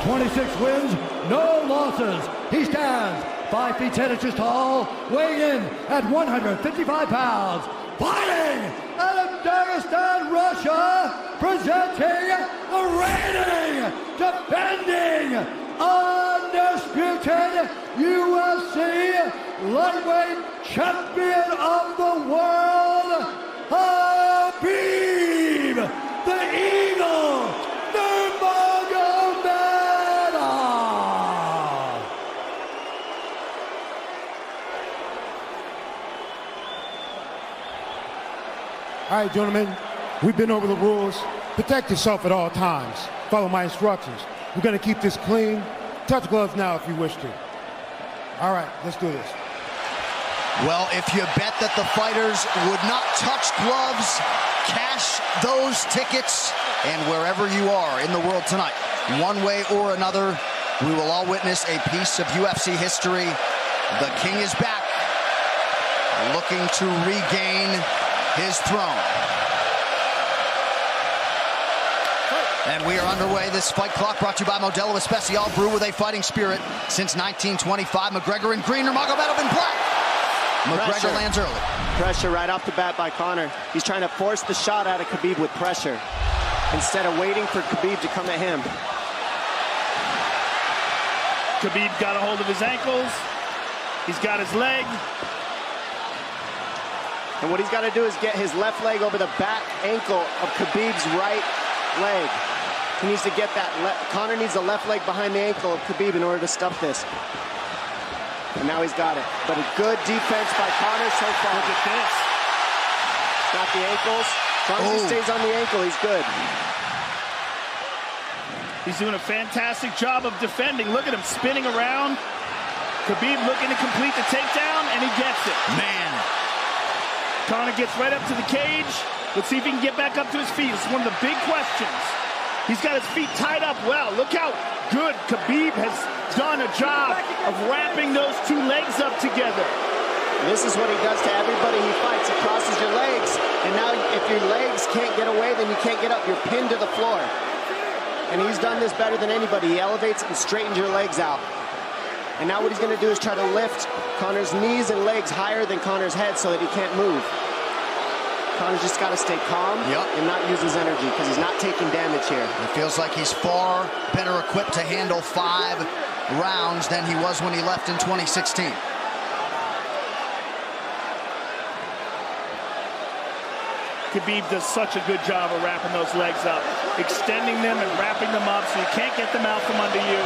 26 wins, no losses. He stands 5 feet 10 inches tall, weighing in at 155 pounds. Fighting out of Dagestan, Russia, presenting the reigning, defending, undisputed UFC lightweight champion of the world, Khabib, the Eagle, Nurmagomedov. All right, gentlemen, we've been over the rules. Protect yourself at all times. Follow my instructions. We're going to keep this clean. Touch gloves now if you wish to. All right, let's do this. Well, if you bet that the fighters would not touch gloves, cash those tickets, and wherever you are in the world tonight, one way or another, we will all witness a piece of UFC history. The King is back, looking to regain his throne. And we are underway. This fight clock brought to you by Modelo Especial, brew with a fighting spirit since 1925. Mcgregor in green, Nurmagomedov in black. Mcgregor lands early. Pressure right off the bat by Conor. He's trying to force the shot out of Khabib with pressure instead of waiting for Khabib to come at him. Khabib got a hold of his ankles. He's got his leg. And what he's got to do is get his left leg over the back ankle of Khabib's right leg. He needs to get that. Conor needs the left leg behind the ankle of Khabib in order to stop this. And now he's got it. But a good defense by Conor so far. Look at this. Got the ankles. As long as he stays on the ankle, he's good. He's doing a fantastic job of defending. Look at him spinning around. Khabib looking to complete the takedown, and he gets it. Man. Conor gets right up to the cage. Let's see if he can get back up to his feet. It's one of the big questions. He's got his feet tied up well. Look how good Khabib has done a job of wrapping those two legs up together. This is what he does to everybody he fights. He crosses your legs, and now if your legs can't get away, then you can't get up. You're pinned to the floor. And he's done this better than anybody. He elevates and straightens your legs out. And now what he's going to do is try to lift Conor's knees and legs higher than Conor's head so that he can't move. Conor's just got to stay calm and not use his energy because he's not taking damage here. It feels like he's far better equipped to handle 5 rounds than he was when he left in 2016. Khabib does such a good job of wrapping those legs up, extending them and wrapping them up so you can't get them out from under you.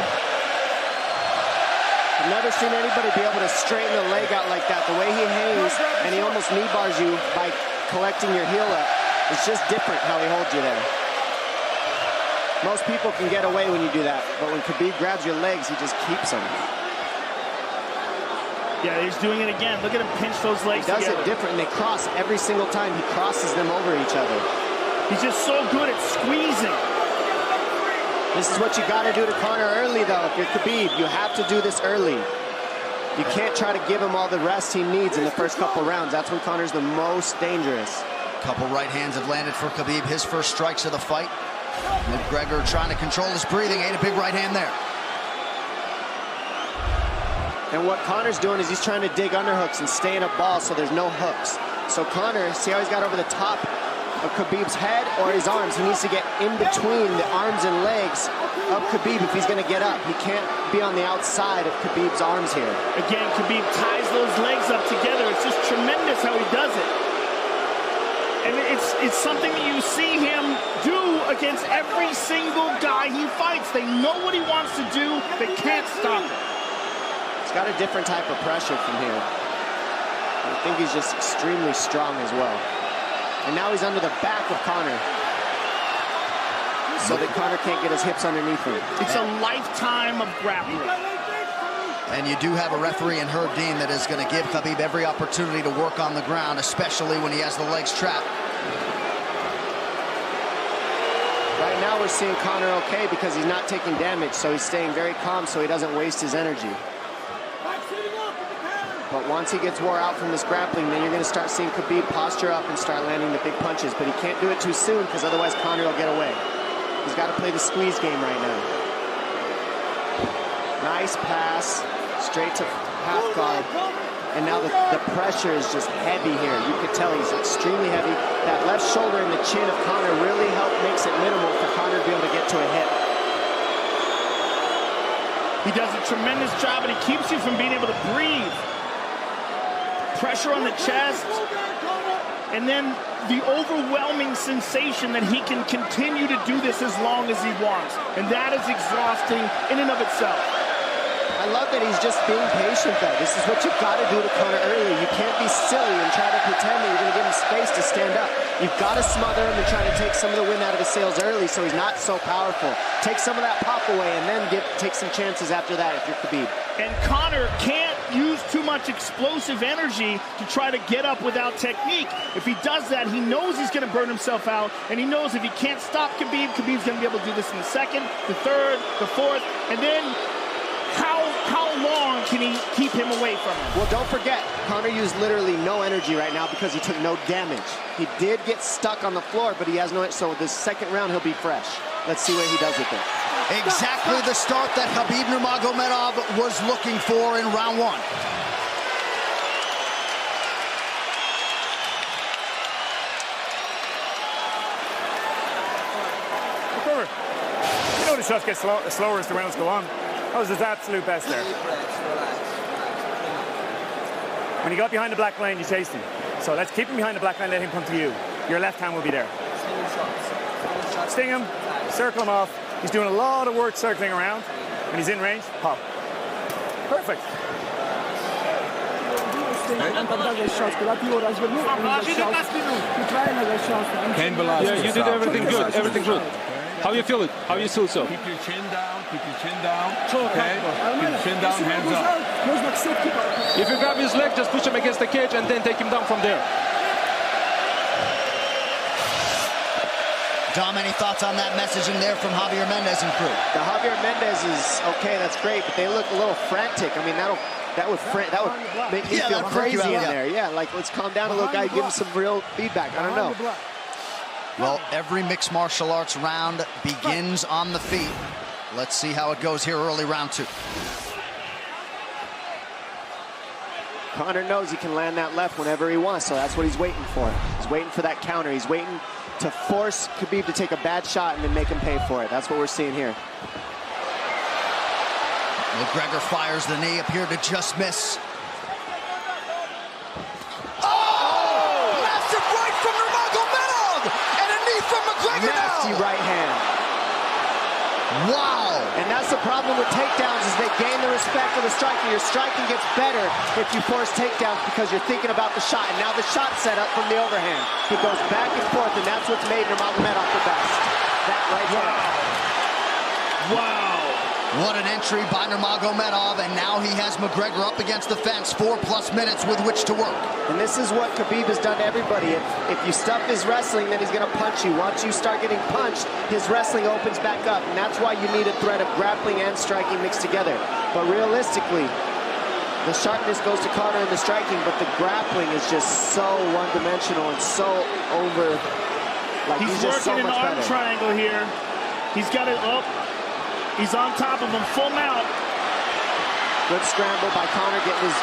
I've never seen anybody be able to straighten a leg out like that. The way he hangs and he almost knee bars you by collecting your heel up. It's just different how he holds you there. Most people can get away when you do that, but when Khabib grabs your legs, he just keeps them. Yeah, he's doing it again. Look at him pinch those legs together. He does it different, and they cross every single time. He crosses them over each other. He's just so good at squeezing. This is what you got to do to Conor early, though. If you're Khabib, you have to do this early. You can't try to give him all the rest he needs in the first couple rounds. That's when Conor's the most dangerous. Couple right hands have landed for Khabib. His first strikes of the fight. Mcgregor trying to control his breathing. Ate a big right hand there. And what Conor's doing is he's trying to dig underhooks and stay in a ball so there's no hooks. So Conor, see how he's got over the top of Khabib's head or his arms? He needs to get in between the arms and legs of Khabib if he's going to get up. He can't be on the outside of Khabib's arms here. Again, Khabib ties those legs up together. It's just tremendous how he does it. And it's something that you see him do against every single guy he fights. They know what he wants to do. They can't stop it. He's got a different type of pressure from here. I think he's just extremely strong as well. And now he's under the back of Conor, so that Conor can't get his hips underneath him. It's a lifetime of grappling. And you do have a referee in Herb Dean that is going to give Khabib every opportunity to work on the ground, especially when he has the legs trapped. Right now we're seeing Conor okay because he's not taking damage, so he's staying very calm so he doesn't waste his energy. But once he gets wore out from this grappling, then you're going to start seeing Khabib posture up and start landing the big punches. But he can't do it too soon because otherwise Conor will get away. He's got to play the squeeze game right now. Nice pass, straight to half guard. And now the pressure is just heavy here. You can tell he's extremely heavy. That left shoulder and the chin of Conor really makes it minimal for Conor to be able to get to a hit. He does a tremendous job, and he keeps you from being able to breathe. Pressure on the chest, and then the overwhelming sensation that he can continue to do this as long as he wants. And that is exhausting in and of itself. I love that he's just being patient, though. This is what you've got to do to Conor early. You can't be silly and try to pretend that you're going to give him space to stand up. You've got to smother him and try to take some of the wind out of his sails early so he's not so powerful. Take some of that pop away and then take some chances after that if you're Khabib. And Conor can't use too much explosive energy to try to get up without technique. If he does that, he knows he's going to burn himself out, and he knows if he can't stop Khabib, Khabib's going to be able to do this in the second, the third, the fourth, and then how long can he keep him away from him? Well, don't forget, Conor used literally no energy right now because he took no damage. He did get stuck on the floor, but he has no, so this second round he'll be fresh. Let's see what he does with it. Exactly the start that Khabib Nurmagomedov was looking for in round one. You know the shots get slower as the rounds go on. That was his absolute best there. When he got behind the black line, you chased him. So let's keep him behind the black line, let him come to you. Your left hand will be there. Sting him, circle him off. He's doing a lot of work circling around. When he's in range, pop. Perfect. Yeah, you did everything good, everything good. How you feel it? How you feel so? Keep your chin down, keep your chin down. Okay? Keep your chin down, hands up. If you grab his leg, just push him against the cage and then take him down from there. Dom, any thoughts on that messaging there from Javier Mendez and crew? The Javier Mendez is okay, that's great, but they look a little frantic. I mean, that would make me feel crazy in there. Yeah, like let's calm down a little guy, give him some real feedback. I don't know. Well, every mixed martial arts round begins on the feet. Let's see how it goes here early round two. Conor knows he can land that left whenever he wants, so that's what he's waiting for. He's waiting for that counter. He's waiting to force Khabib to take a bad shot and then make him pay for it. That's what we're seeing here. Mcgregor fires the knee, appeared to just miss. Nasty right hand. Wow. And that's the problem with takedowns is they gain the respect of the striker. Your striking gets better if you force takedowns because you're thinking about the shot. And now the shot set up from the overhand. He goes back and forth, and that's what's made Nurmagomedov the best. That right hand. Wow. What an entry by Nurmagomedov, and now he has Mcgregor up against the fence. 4+ minutes with which to work. And this is what Khabib has done to everybody. If you stuff his wrestling, then he's going to punch you. Once you start getting punched, his wrestling opens back up, and that's why you need a threat of grappling and striking mixed together. But realistically, the sharpness goes to Conor in the striking, but the grappling is just so one-dimensional and so over. Like He's just working so much an arm better. triangle here. He's got it up. He's on top of him, full mount. Good scramble by Conor, getting his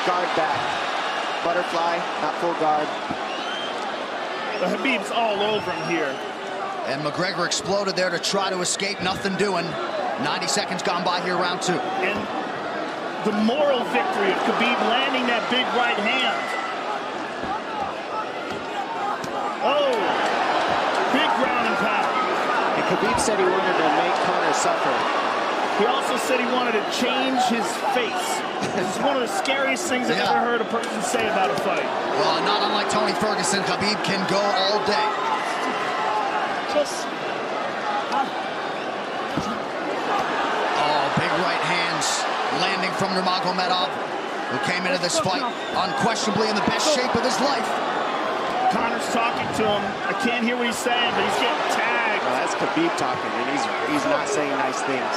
guard back. Butterfly, not full guard. The Khabib's all over him here. And Mcgregor exploded there to try to escape, nothing doing. 90 seconds gone by here, round two. And the moral victory of Khabib landing that big right hand. Oh, big ground and pound. And Khabib said he wanted to make Conor suffer. He also said he wanted to change his face. This is one of the scariest things I've ever heard a person say about a fight. Well, not unlike Tony Ferguson, Khabib can go all day. Oh, big right hands landing from Nurmagomedov, who came into this fight unquestionably in the best shape of his life. Conor's talking to him. I can't hear what he's saying, but he's getting tagged. No, that's Khabib talking, and he's not saying nice things.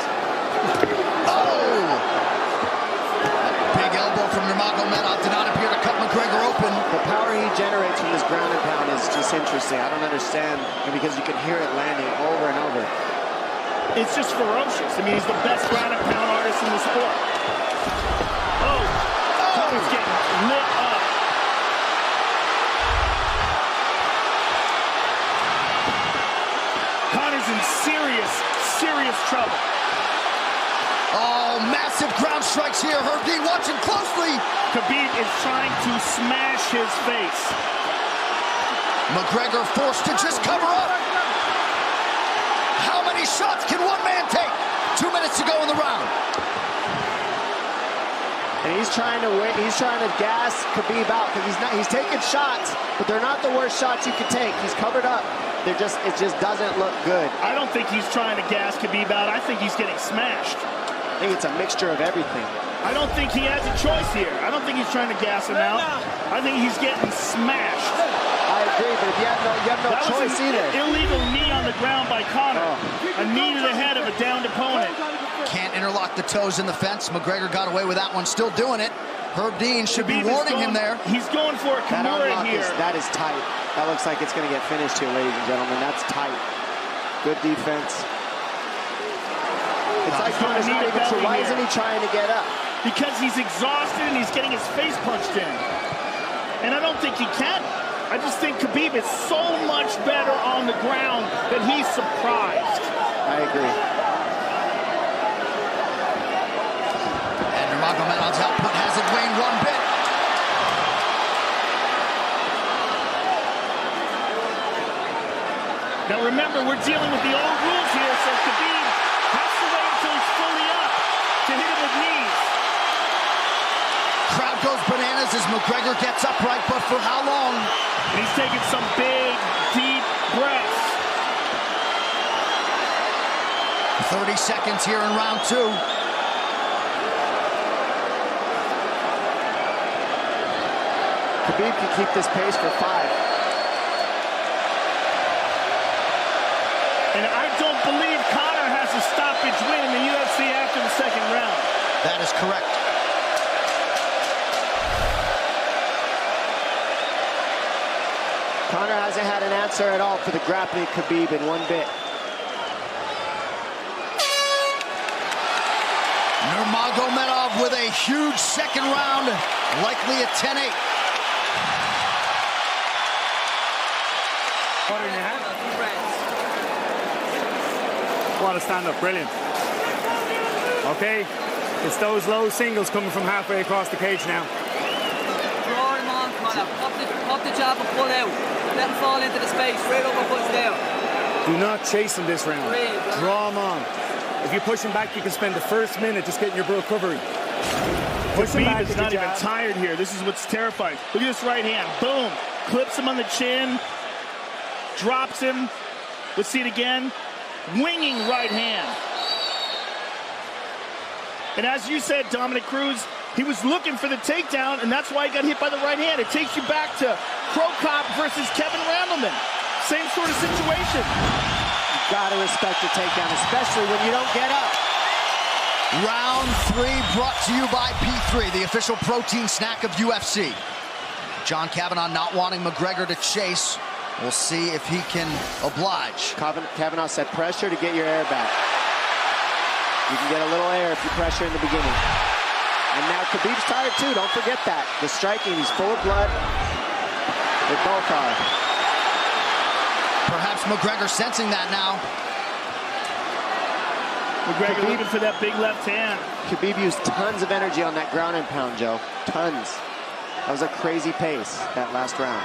Oh! Big elbow from Nurmagomedov did not appear to cut Mcgregor open. The power he generates from this ground and pound is just interesting. I don't understand, because you can hear it landing over and over. It's just ferocious. I mean, he's the best ground and pound artist in the sport. Oh, Conor's getting lit up. Conor's in serious trouble. Oh, massive ground strikes here. Herb Dean watching closely. Khabib is trying to smash his face. McGregor forced to just cover up. How many shots can one man take? 2 minutes to go in the round. And he's trying to win. He's trying to gas Khabib out because he's taking shots, but they're not the worst shots you could take. He's covered up. It just doesn't look good. I don't think he's trying to gas Khabib out. I think he's getting smashed. I think it's a mixture of everything. I don't think he has a choice here. I don't think he's trying to gas him out. I think he's getting smashed. I agree, but if you have no choice either. Illegal knee on the ground by Conor. A knee to the head of a downed opponent. Can't interlock the toes in the fence. McGregor got away with that one, still doing it. Herb Dean should be warning him there. He's going for a Kimura here. That is tight. That looks like it's going to get finished here, ladies and gentlemen. That's tight. Good defense. It's like Conor's not even sure. Why isn't he trying to get up? Because he's exhausted and he's getting his face punched in. And I don't think he can. I just think Khabib is so much better on the ground that he's surprised. I agree. And Nurmagomedov's output hasn't waned one bit. Now remember, we're dealing with the old rules here, so Khabib has to wait until he's fully up to hit him with knees. Crowd goes bananas as McGregor gets upright, but for how long? And he's taking some big, deep breaths. 30 seconds here in round 2. Khabib can keep this pace for 5. And I don't believe Conor has a stoppage win in the UFC after the second round. That is correct. Conor hasn't had an answer at all for the grappling Khabib in one bit. Nurmagomedov with a huge second round, likely a 10-8. What in your hand? What a stand-up, brilliant. Okay, it's those low singles coming from halfway across the cage now. Draw him on, Conor. Pop the jab and pull out. Let him fall into the space, right over push down. Do not chase him this round. Draw him on. If you push him back, you can spend the first minute just getting your recovery. Khabib is not even tired here. This is what's terrifying. Look at this right hand. Boom. Clips him on the chin. Drops him. Let's see it again. Winging right hand. And as you said, Dominic Cruz, he was looking for the takedown, and that's why he got hit by the right hand. It takes you back to Crow Cop versus Kevin Randleman. Same sort of situation. You gotta respect the takedown, especially when you don't get up. Round 3 brought to you by P3, the official protein snack of UFC. John Kavanagh not wanting McGregor to chase. We'll see if he can oblige. Kavanagh said pressure to get your air back. You can get a little air if you pressure in the beginning. And now Khabib's tired too, don't forget that. The striking, he's full of blood. They both are. Perhaps McGregor sensing that now. McGregor looking for that big left hand. Khabib used tons of energy on that ground and pound, Joe. Tons. That was a crazy pace, that last round.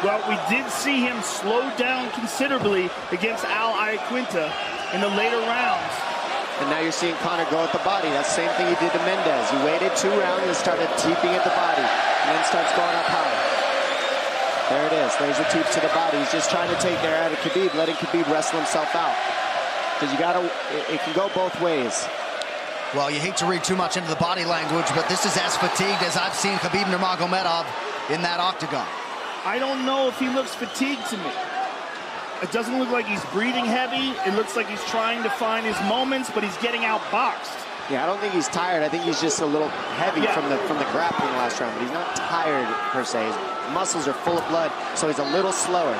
Well, we did see him slow down considerably against Al Iaquinta in the later rounds. And now you're seeing Conor go at the body. That's the same thing he did to Mendez. He waited 2 rounds and started teeping at the body, and then starts going up high. There it is. There's the teeps to the body. He's just trying to take their out of Khabib, letting Khabib wrestle himself out. Because it can go both ways. Well, you hate to read too much into the body language, but this is as fatigued as I've seen Khabib Nurmagomedov in that octagon. I don't know if he looks fatigued to me. It doesn't look like he's breathing heavy. It looks like he's trying to find his moments, but he's getting outboxed. Yeah, I don't think he's tired. I think he's just a little heavy from the grappling last round, but he's not tired per se. His muscles are full of blood, so he's a little slower.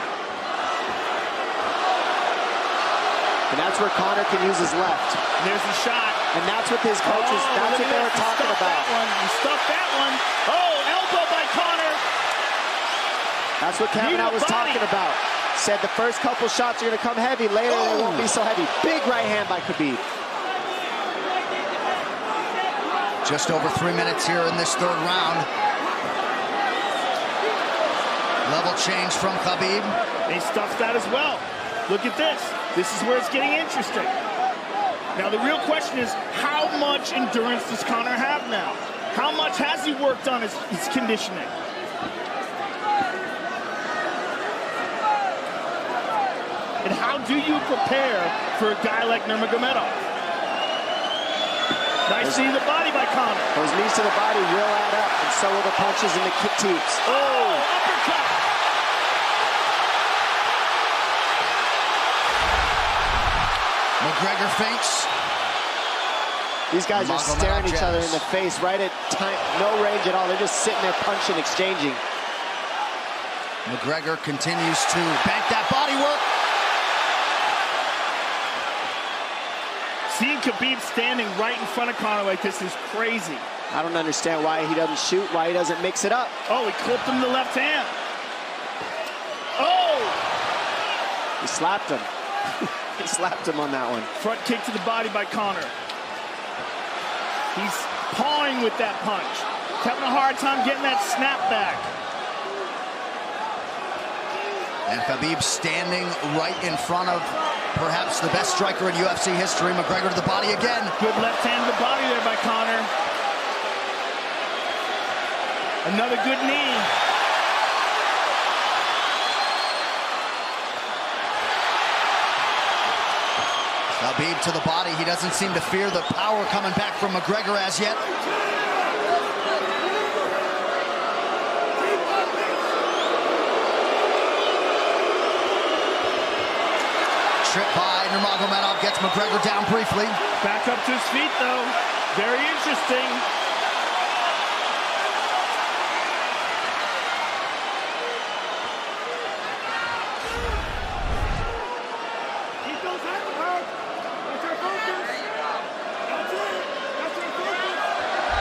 And that's where Conor can use his left. There's the shot. And that's what his coaches, that's what they were talking about. He stuffed that one. Oh, elbow by Conor. That's what Kavanaugh was talking about. Said the first couple shots are going to come heavy. Later, they won't be so heavy. Big right hand by Khabib. Just over 3 minutes here in this third round. Level change from Khabib. He stuffed that as well. Look at this. This is where it's getting interesting. Now, the real question is, how much endurance does Conor have now? How much has he worked on his conditioning? And how do you prepare for a guy like Nurmagomedov? Nice knee to the body by Conor. Those knees to the body will add up, and so will the punches and the kick teeps. Oh, uppercut. McGregor feints. These guys are staring each other in the face right at time, no range at all. They're just sitting there punching, exchanging. McGregor continues to bank that body work. Seeing Khabib standing right in front of Conor like this is crazy. I don't understand why he doesn't shoot, why he doesn't mix it up. Oh, he clipped him the left hand. Oh! He slapped him. He slapped him on that one. Front kick to the body by Conor. He's pawing with that punch. Having a hard time getting that snap back. And Khabib standing right in front of perhaps the best striker in UFC history. McGregor to the body again. Good left hand to the body there by Conor. Another good knee. Khabib to the body. He doesn't seem to fear the power coming back from McGregor as yet. Trip by Nurmagomedov gets McGregor down briefly. Back up to his feet, though. Very interesting.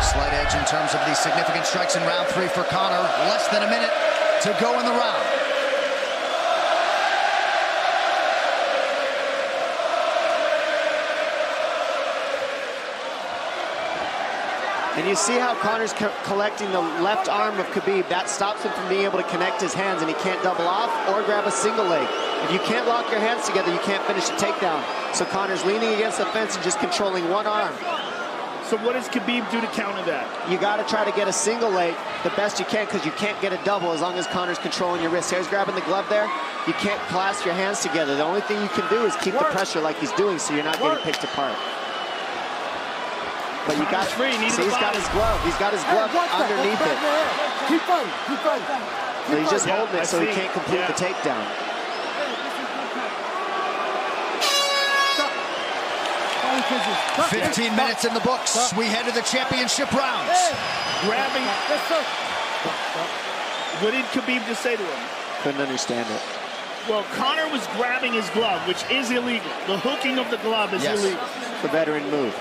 Slight edge in terms of the significant strikes in round 3 for Conor. Less than a minute to go in the round. And you see how Conor's collecting the left arm of Khabib. That stops him from being able to connect his hands, and he can't double off or grab a single leg. If you can't lock your hands together, you can't finish a takedown. So Conor's leaning against the fence and just controlling one arm. So what does Khabib do to counter that? You got to try to get a single leg the best you can, because you can't get a double as long as Conor's controlling your wrist. Here's grabbing the glove there. You can't clasp your hands together. The only thing you can do is keep the pressure like he's doing, so you're not getting picked apart. But you got, see, he's got his glove. He's got his glove underneath it. Keep fighting, keep fighting. So he's just holding it so he can't complete the takedown. Hey. 15 minutes in the books. We head to the championship rounds. Grabbing. What did Khabib just say to him? Couldn't understand it. Well, Conor was grabbing his glove, which is illegal. The hooking of the glove is illegal. It's a veteran move.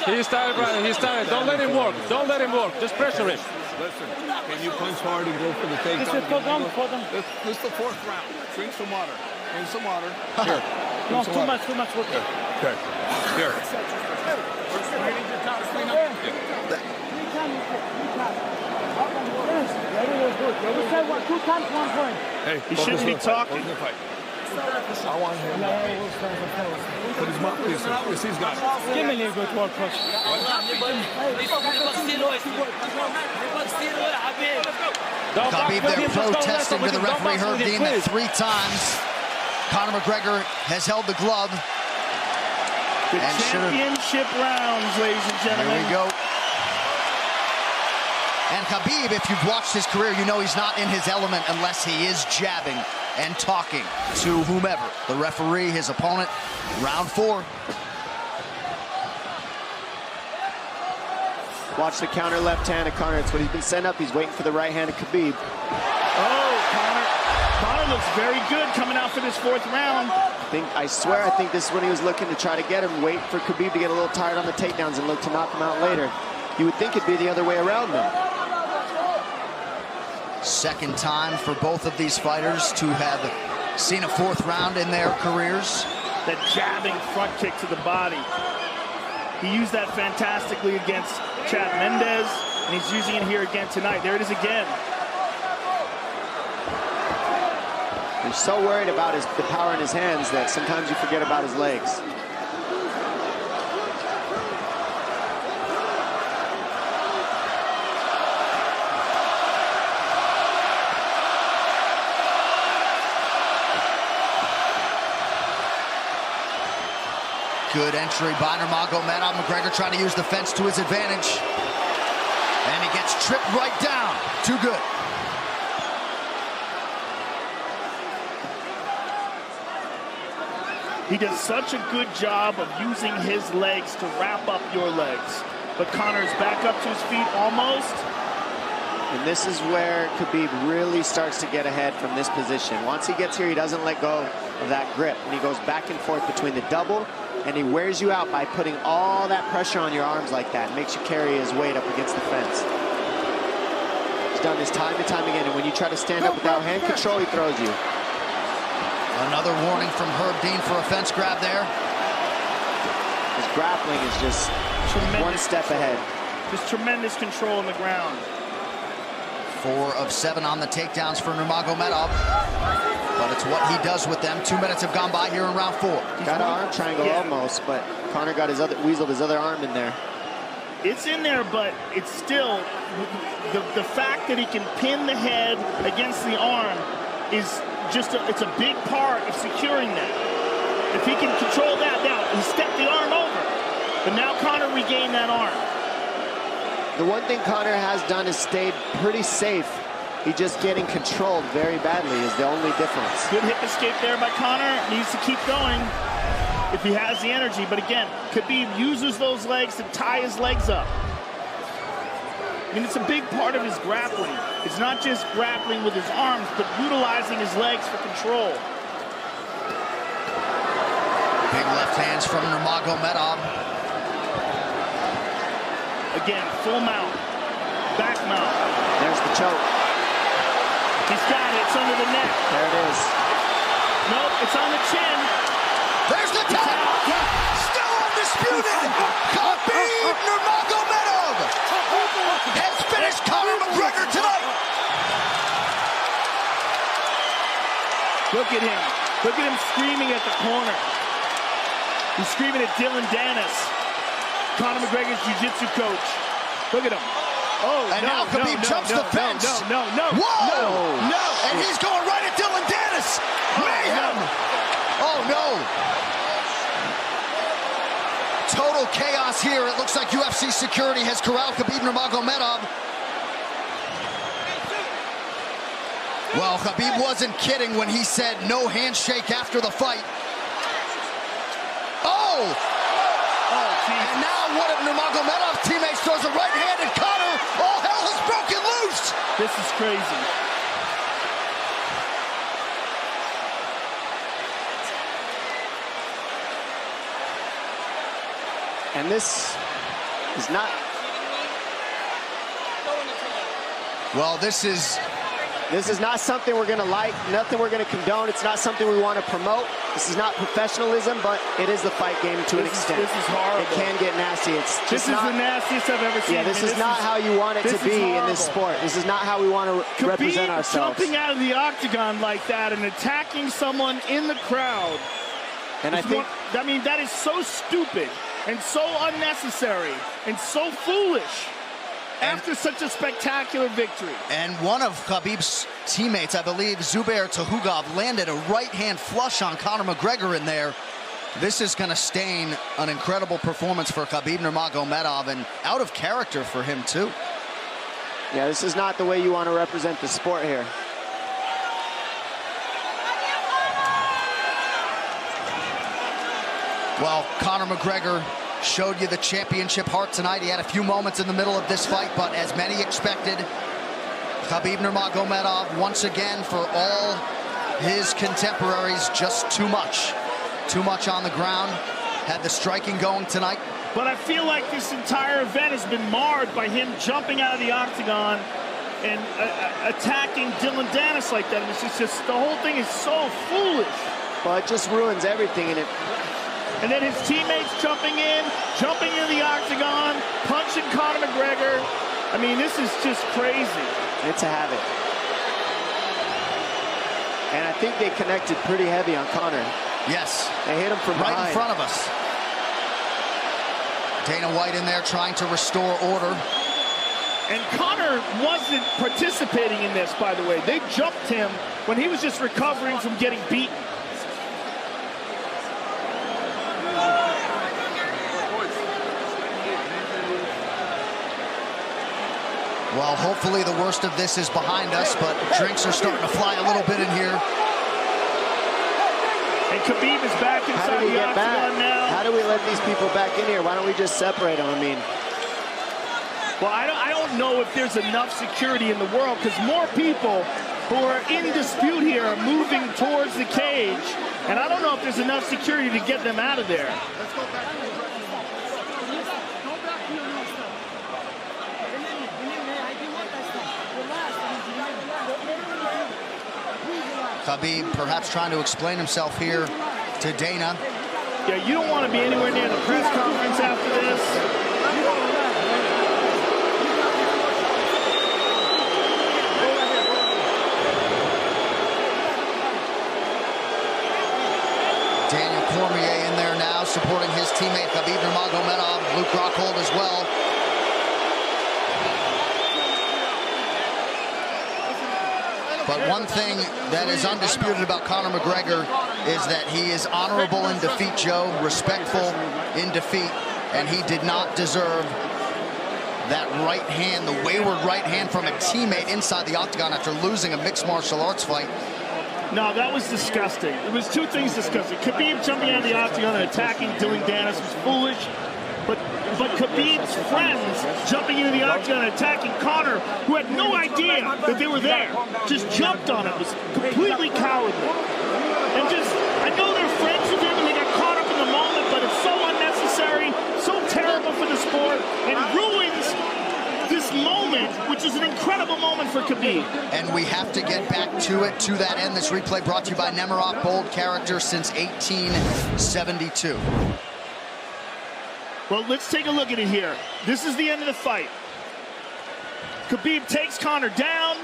He started, brother. He started. Don't let him work. Don't let him work. Just pressure him. Listen, can you punch hard and go for the takedown? This is the 4th round. Drink some water. Drink some water. Here. No, too much work. Okay. Here. Hey, he shouldn't be talking. I want him. Put his mouth. Yes, he's got it. Give me a good work, coach. Khabib there protesting to the referee, heard deemed that 3 times. Conor McGregor has held the glove. The championship rounds, ladies and gentlemen. Here we go. And Khabib, if you've watched his career, you know he's not in his element unless he is jabbing and talking to whomever. The referee, his opponent, round 4. Watch the counter left hand of Conor. It's what he's been setting up. He's waiting for the right hand of Khabib. Oh, Conor looks very good coming out for this 4th round. I swear, I think this is when he was looking to try to get him, wait for Khabib to get a little tired on the takedowns and look to knock him out later. You would think it'd be the other way around, though. Second time for both of these fighters to have seen a fourth round in their careers. That jabbing front kick to the body. He used that fantastically against Chad Mendes, and he's using it here again tonight. There it is again. You're so worried about the power in his hands that sometimes you forget about his legs. Good entry by Nurmagomedov. Mcgregor trying to use the fence to his advantage. And he gets tripped right down. Too good. He does such a good job of using his legs to wrap up your legs. But Conor's back up to his feet almost. And this is where Khabib really starts to get ahead from this position. Once he gets here, he doesn't let go of that grip. And he goes back and forth between the double, and he wears you out by putting all that pressure on your arms like that. Makes you carry his weight up against the fence. He's done this time and time again. And when you try to stand up without hand control, he throws you. Another warning from Herb Dean for a fence grab there. His grappling is just tremendous, one step ahead. Just tremendous control on the ground. 4 of 7 on the takedowns for Nurmagomedov. But it's what he does with them. 2 minutes have gone by here in round 4. Got an arm triangle almost, but Conor got weaseled his other arm in there. It's in there, but it's still the fact that he can pin the head against the arm is just it's a big part of securing that. If he can control that, now he stepped the arm over, but now Conor regained that arm. The one thing Conor has done is stayed pretty safe. He's just getting controlled very badly is the only difference. Good hip escape there by Conor. Needs to keep going if he has the energy. But again, Khabib uses those legs to tie his legs up. I mean, it's a big part of his grappling. It's not just grappling with his arms, but utilizing his legs for control. Big left hands from Nurmagomedov. Again, full mount, back mount. There's the choke. He's got it. It's under the neck. There it is. Nope, it's on the chin. There's the tap. Still undisputed. Khabib Nurmagomedov has finished Conor McGregor tonight. Look at him. Look at him screaming at the corner. He's screaming at Dylan Dennis, Conor McGregor's jiu-jitsu coach. Look at him. Oh, and now Khabib jumps the fence. No. Whoa! No! And he's going right at Dylan Dennis. Mayhem! Oh, no. Total chaos here. It looks like UFC security has corralled Khabib Nurmagomedov. Well, Khabib wasn't kidding when he said no handshake after the fight. Oh! And now one of Nurmagomedov's teammates throws a right hand at Conor. All hell has broken loose. This is crazy. And this is not... Well, this is not something we're going to like, nothing we're going to condone. It's not something we want to promote. This is not professionalism, but it is the fight game to an extent. This is horrible. It can get nasty. This is the nastiest I've ever seen. Yeah, this is not how you want it to be in this sport. This is not how we want to represent ourselves. Jumping out of the octagon like that and attacking someone in the crowd. And I mean, that is so stupid and so unnecessary and so foolish. After such a spectacular victory. And one of Khabib's teammates, I believe, Zubair Tuhugov, landed a right-hand flush on Conor McGregor in there. This is going to stain an incredible performance for Khabib Nurmagomedov, and out of character for him, too. Yeah, this is not the way you want to represent the sport here. Well, Conor McGregor showed you the championship heart tonight. He had a few moments in the middle of this fight, but as many expected, Khabib Nurmagomedov, once again, for all his contemporaries, just too much. too much on the ground, had the striking going tonight. But I feel like this entire event has been marred by him jumping out of the octagon and attacking Dylan Dennis like that. And it's just the whole thing is so foolish. Well, it just ruins everything in it. And then his teammates jumping into the octagon, punching Conor McGregor. I mean, this is just crazy. It's a habit. And I think they connected pretty heavy on Conor. Yes. They hit him from right behind. in front of us. Dana White in there trying to restore order. And Conor wasn't participating in this, by the way. They jumped him when he was just recovering from getting beaten. Well, hopefully the worst of this is behind us, but drinks are starting to fly a little bit in here. And Khabib is back inside the octagon now. How do we let these people back in here? Why don't we just separate them? I mean, well, I don't know if there's enough security in the world, because more people who are in dispute here are moving towards the cage, and I don't know if there's enough security to get them out of there. Let's go back. Khabib perhaps trying to explain himself here to Dana. Yeah, you don't want to be anywhere near the press conference after this. Daniel Cormier in there now, supporting his teammate Khabib Nurmagomedov. Luke Rockhold as well. But one thing that is undisputed about Conor McGregor is that he is honorable in defeat, Joe, respectful in defeat, and he did not deserve that right hand, the wayward right hand from a teammate inside the octagon after losing a mixed martial arts fight. No, that was disgusting. It was two things disgusting. Khabib jumping out of the octagon and attacking Dylan Dennis was foolish. But Khabib's friends jumping into the octagon and attacking Conor, who had no idea that they were there, just jumped on him. It was completely cowardly. And just, I know they're friends with him and they got caught up in the moment, but it's so unnecessary, so terrible for the sport, and ruins this moment, which is an incredible moment for Khabib. And we have to get back to it, to that end. This replay brought to you by Nemiroff, bold character since 1872. Well, let's take a look at it here. This is the end of the fight. Khabib takes Conor down.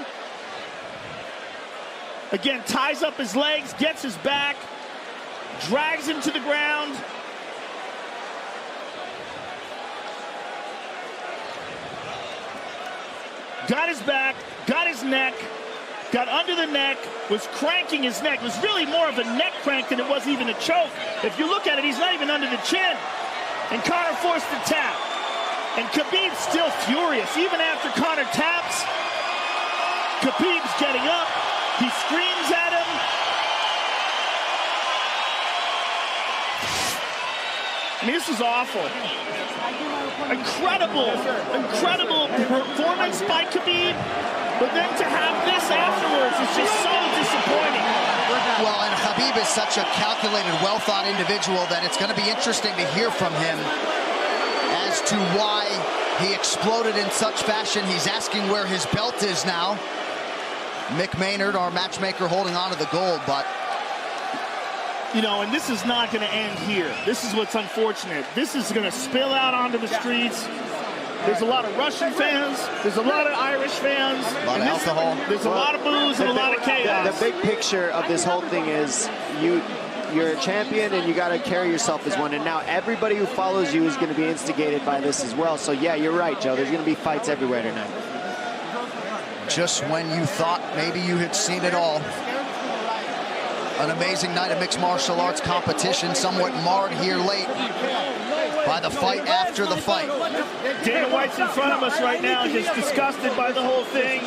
Again, ties up his legs, gets his back, drags him to the ground. Got his back, got his neck, got under the neck, was cranking his neck. It was really more of a neck crank than it was even a choke. If you look at it, he's not even under the chin. And Conor forced the tap. And Khabib's still furious. Even after Conor taps, Khabib's getting up. He screams at him. I mean, this is awful. Incredible performance by Khabib. But then to have this afterwards is just so disappointing. Well, and Khabib is such a calculated, well-thought individual that it's going to be interesting to hear from him as to why he exploded in such fashion. He's asking where his belt is now. Mick Maynard, our matchmaker, holding on to the gold, but... You know, and this is not going to end here. This is what's unfortunate. This is going to spill out onto the streets. There's a lot of Russian fans. There's a lot of Irish fans. A lot of alcohol. There's a lot of booze and a lot of chaos. The big picture of this whole thing is you're a champion and you got to carry yourself as one. And now everybody who follows you is going to be instigated by this as well. So, yeah, you're right, Joe. There's going to be fights everywhere tonight. Just when you thought maybe you had seen it all. An amazing night of mixed martial arts competition, somewhat marred here late by the fight after the fight. Dana White's in front of us right now, just disgusted by the whole thing.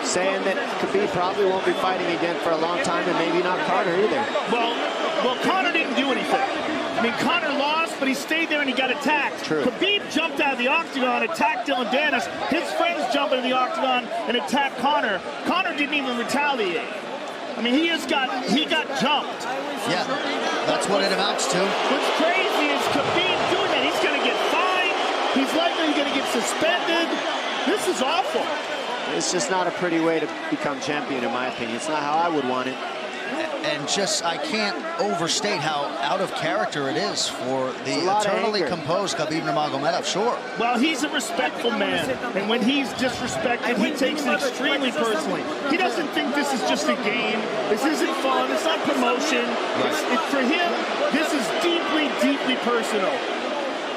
Saying that Khabib probably won't be fighting again for a long time, and maybe not Conor either. Well, Conor didn't do anything. I mean, Conor lost, but he stayed there and he got attacked. True. Khabib jumped out of the octagon, attacked Dylan Dennis. His friends jumped into the octagon and attacked Conor. Conor didn't even retaliate. I mean, he got jumped. Yeah, that's what it amounts to. What's crazy is Khabib doing that. He's going to get fined. He's likely going to get suspended. This is awful. It's just not a pretty way to become champion, in my opinion. It's not how I would want it. And just, I can't overstate how out of character it is for the eternally composed Khabib Nurmagomedov, sure. Well, he's a respectful man, and when he's disrespected, he takes it extremely personally. He doesn't think this is just a game. This isn't fun. It's not promotion. For him, this is deeply, deeply personal.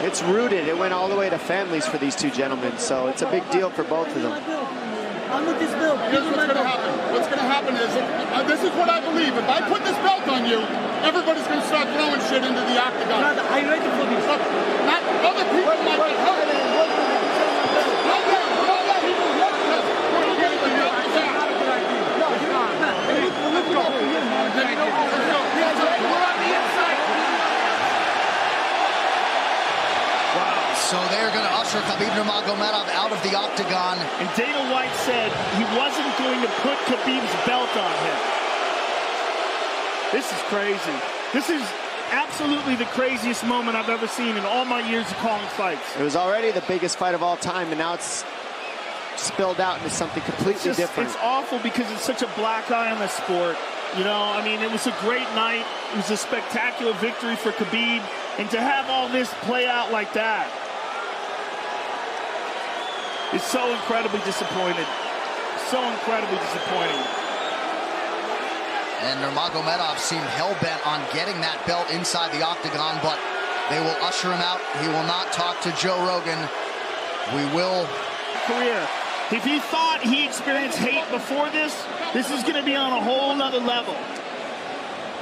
It's rooted. It went all the way to families for these two gentlemen, so it's a big deal for both of them. Here's what's going to happen. What's going to happen is, this is what I believe. If I put this belt on you, everybody's going to start throwing shit into the octagon. Are you ready for this? Not other people might get hurt. So they're going to usher Khabib Nurmagomedov out of the octagon. And Dana White said he wasn't going to put Khabib's belt on him. This is crazy. This is absolutely the craziest moment I've ever seen in all my years of calling fights. It was already the biggest fight of all time, and now it's spilled out into something completely different. It's awful because it's such a black eye on the sport. You know, I mean, it was a great night. It was a spectacular victory for Khabib. And to have all this play out like that, is so incredibly disappointed. So incredibly disappointing. And Nurmagomedov seemed hell-bent on getting that belt inside the octagon, but they will usher him out. He will not talk to Joe Rogan. We will... Career. If he thought he experienced hate before this is going to be on a whole nother level.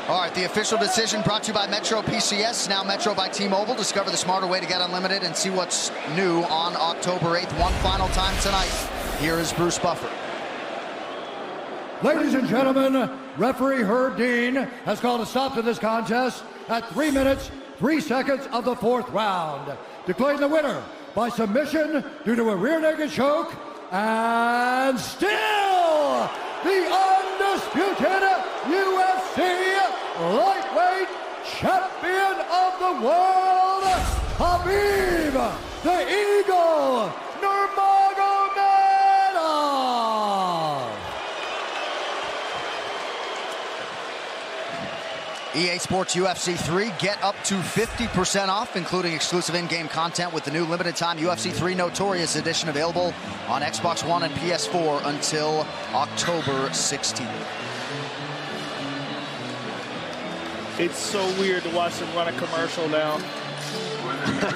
All right, the official decision brought to you by Metro PCS, now Metro by T-Mobile. Discover the smarter way to get unlimited and see what's new on October 8th. One final time tonight. Here is Bruce Buffer. Ladies and gentlemen, referee Herb Dean has called a stop to this contest at 3 minutes, 3 seconds of the 4th round. Declaring the winner by submission due to a rear naked choke, and still the undisputed UFC lightweight champion of the world, Khabib, the Eagle, Nurmagomedov. EA Sports UFC 3, get up to 50% off, including exclusive in-game content with the new limited-time UFC 3 Notorious Edition available on Xbox One and PS4 until October 16th. It's so weird to watch them run a commercial now.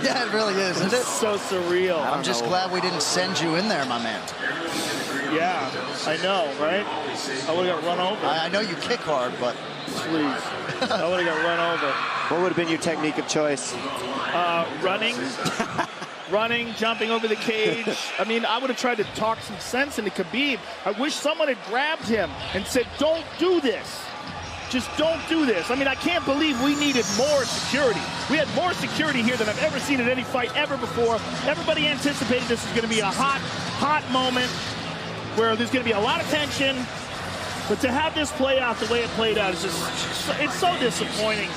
Yeah, it really is, isn't it? It's so surreal. I'm just glad we didn't send you in there, my man. Yeah, I know, right? I would have got run over. I know you kick hard, but... Please. I would have got run over. What would have been your technique of choice? Running. Running, jumping over the cage. I mean, I would have tried to talk some sense into Khabib. I wish someone had grabbed him and said, don't do this. Just don't do this. I mean, I can't believe we needed more security. We had more security here than I've ever seen in any fight ever before. Everybody anticipated this was going to be a hot, hot moment where there's going to be a lot of tension. But to have this play out the way it played out is just, it's so disappointing.